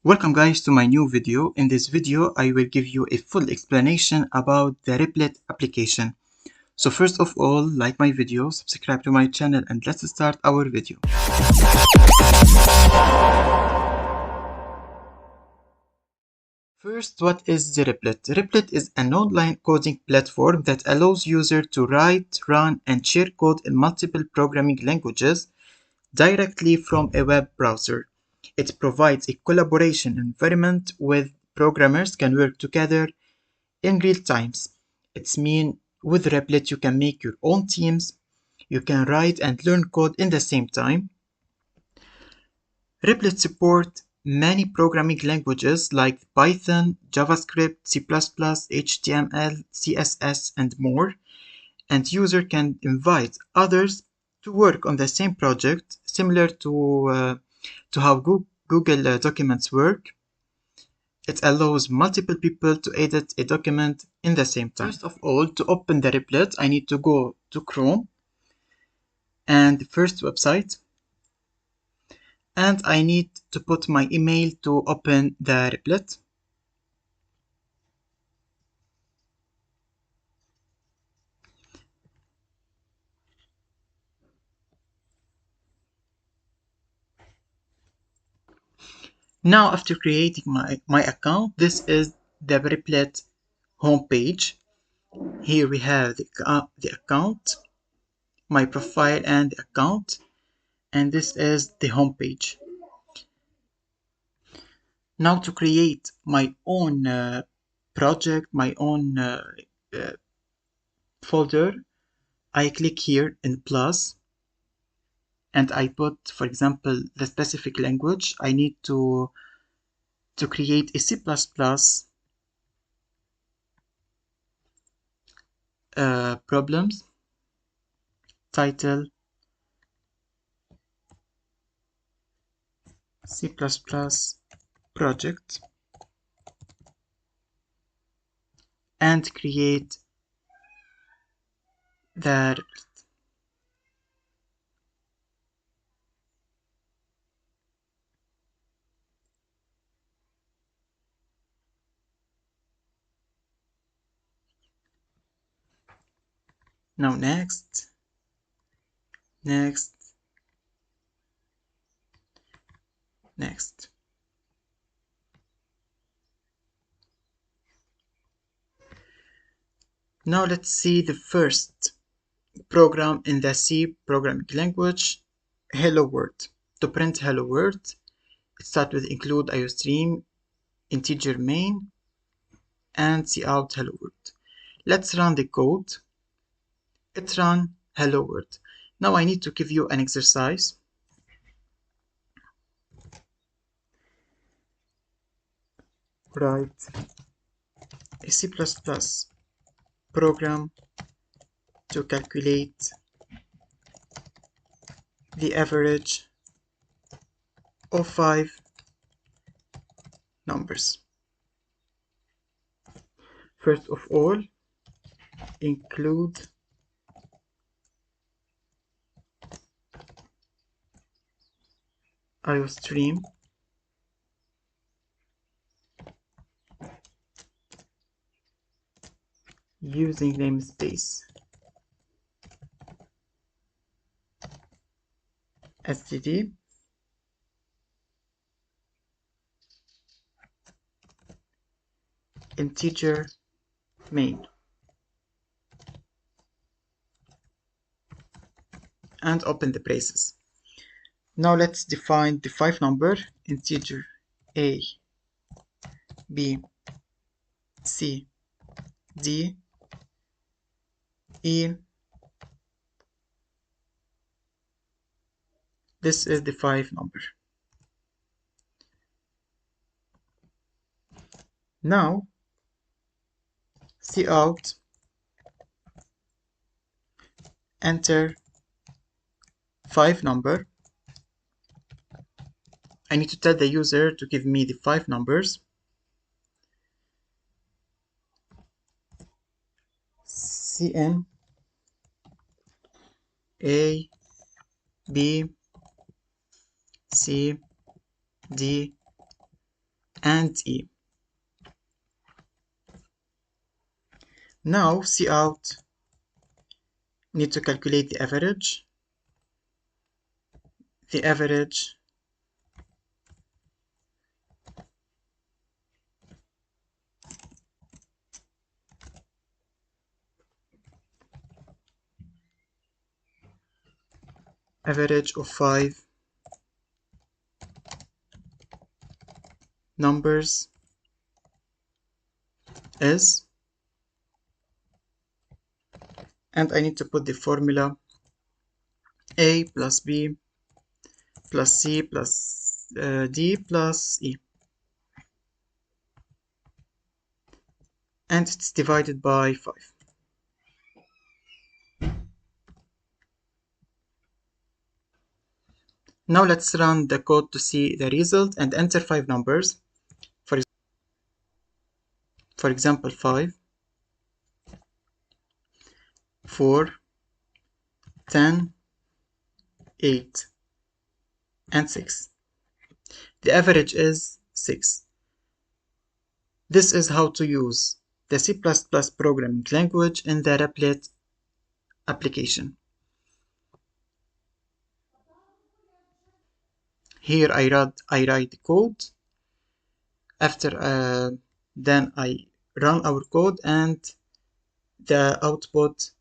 Welcome guys to my new video. In this video, I will give you a full explanation about the Replit application. So first of all, like my video, subscribe to my channel, and let's start our video. First, what is the Replit? Replit is an online coding platform that allows users to write, run, and share code in multiple programming languages directly from a web browser. It provides a collaboration environment where programmers can work together in real times. It's mean with Replit you can make your own teams, you can write and learn code in the same time. Replit supports many programming languages like Python, JavaScript, C++, HTML, CSS, and more, and user can invite others to work on the same project, similar to how Google Documents work. It allows multiple people to edit a document in the same time. First of all, to open the Replit, I need to go to Chrome and the first website, and I need to put my email to open the Replit. Now, after creating my account, this is the Replit homepage. Here we have the account, my profile and the account, and this is the homepage. Now to create my own project, my own folder, I click here in plus and I put, for example, the specific language. I need to create a C++ problems, title C++ project, and create the now next, next, next. Now let's see the first program in the C programming language, hello world. To print hello world, it starts with include IOStream, integer main, and cout hello world. Let's run the code. It run hello world. Now I need to give you an exercise. Write a C++ program to calculate the average of 5 numbers. First of all, include IOStream using namespace std integer main and open the braces. Now let's define the 5 number integer a, b, c, d, e. This is the 5 number. Now cout, enter 5 number. I need to tell the user to give me the 5 numbers. cn a, b, c, d, and E. Now Cout need to calculate the average. The average of 5 numbers is, and I need to put the formula A plus B plus C plus D plus E, and it's divided by 5. Now let's run the code to see the result and enter 5 numbers. For example, 5, 4, 10, 8, and 6. The average is 6. This is how to use the C++ programming language in the Replit application. Here I write the code. After then I run our code and the output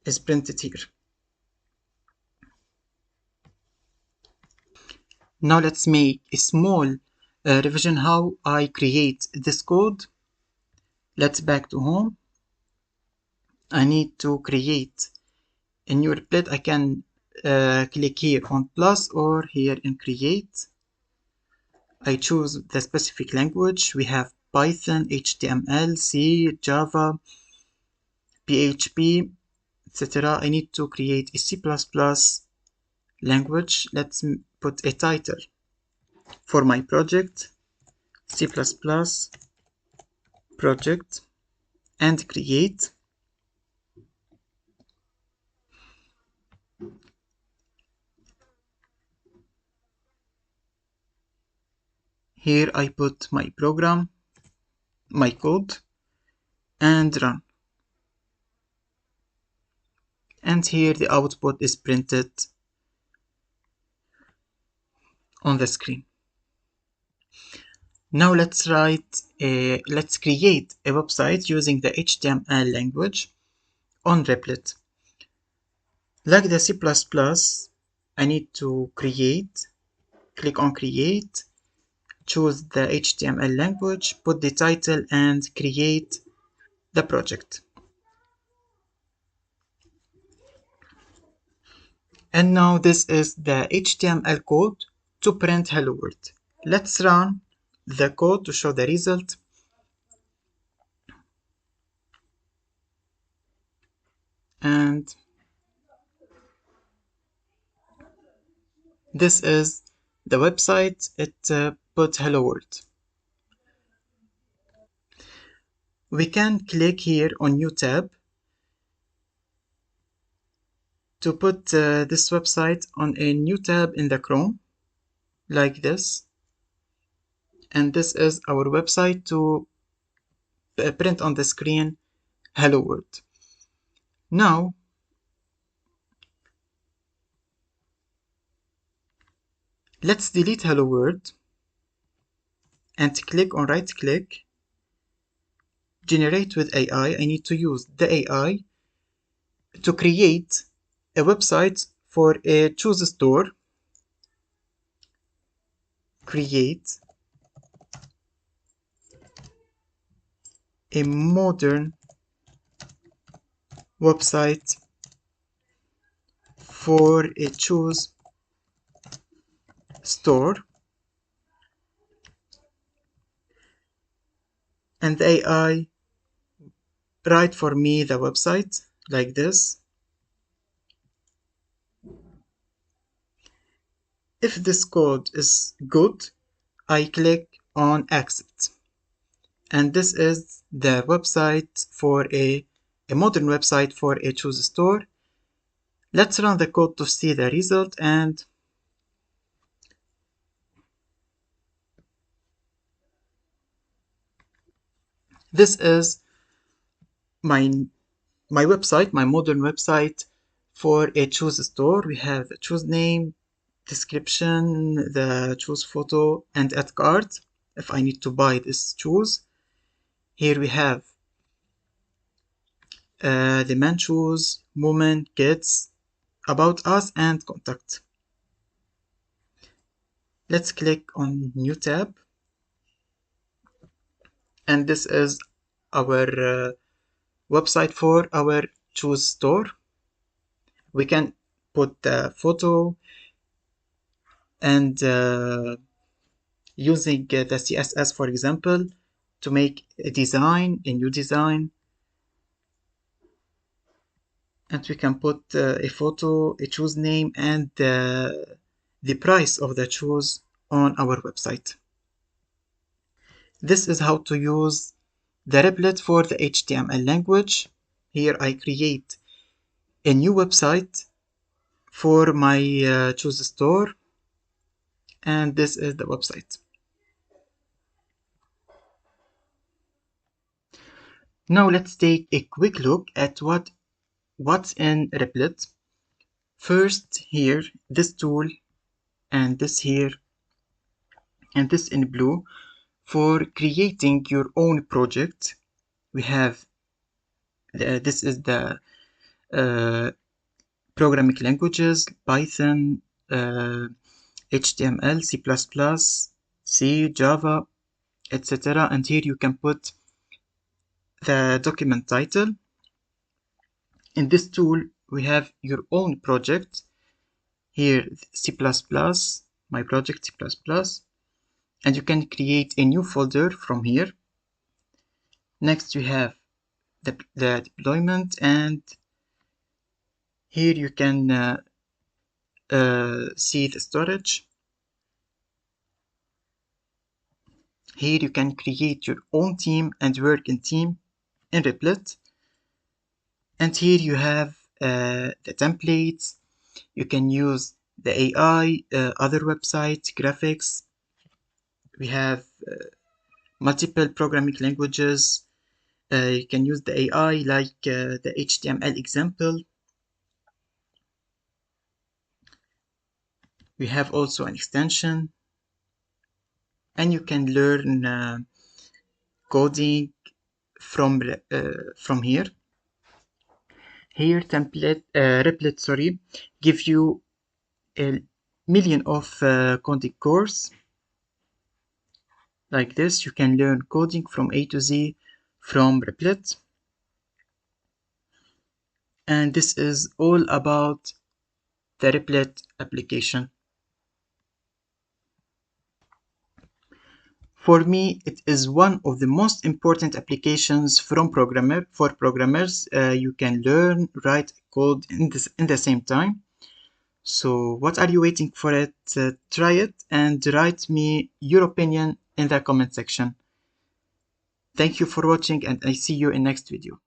is printed here. Now let's make a small revision how I create this code. Let's back to home. I need to create a new Replit. I can click here on plus or here in create. I choose the specific language. We have Python, HTML, C, Java, PHP, etc. I need to create a C++ language. Let's put a title for my project, C++ project, and create. Here I put my program, my code, and run. And here the output is printed on the screen. Now let's create a website using the HTML language on Replit. Like the C++, I need to create, click on create, choose the HTML language, put the title and create the project. And now this is the HTML code to print hello world. Let's run the code to show the result. And this is the website. It put hello world. We can click here on new tab to put this website on a new tab in the Chrome, like this. And this is our website to print on the screen hello world. Now let's delete hello world and click on right click, generate with AI. I need to use the AI to create a website for a choose store. Create a modern website for a choose store, and the AI write for me the website like this. If this code is good, I click on accept, and this is the website for a modern website for a choose store. Let's run the code to see the result, and This is my website, my modern website for a choose store. We have the choose name, description, the choose photo, and add cart if I need to buy this choose. Here we have the man choose, woman, kids, about us, and contact. Let's click on new tab, and this is our website for our choose store. We can put the photo and using the CSS, for example, to make a design, a new design. And we can put a photo, a choose name, and the price of the choose on our website. This is how to use the Replit for the HTML language. Here I create a new website for my choose store, and this is the website. Now let's take a quick look at what's in Replit. First, here, this tool, and this here, and this in blue. For creating your own project, we have this is the programming languages: Python, HTML, C++, C, Java, etc. And here you can put the document title. In this tool, we have your own project. Here, C++, my project C++, and you can create a new folder from here. Next, you have the deployment, and here you can see the storage. Here you can create your own team and work in team in Replit. And here you have the templates. You can use the AI, other websites, graphics. We have multiple programming languages. You can use the AI like the HTML example. We have also an extension, and you can learn coding from here. Here, Replit, give you a million of coding course. Like this, you can learn coding from A to Z from Replit. And this is all about the Replit application. For me, it is one of the most important applications for programmers. You can learn, write code in the same time. So what are you waiting for it? Try it and write me your opinion in the comment section. Thank you for watching, and I see you in next video.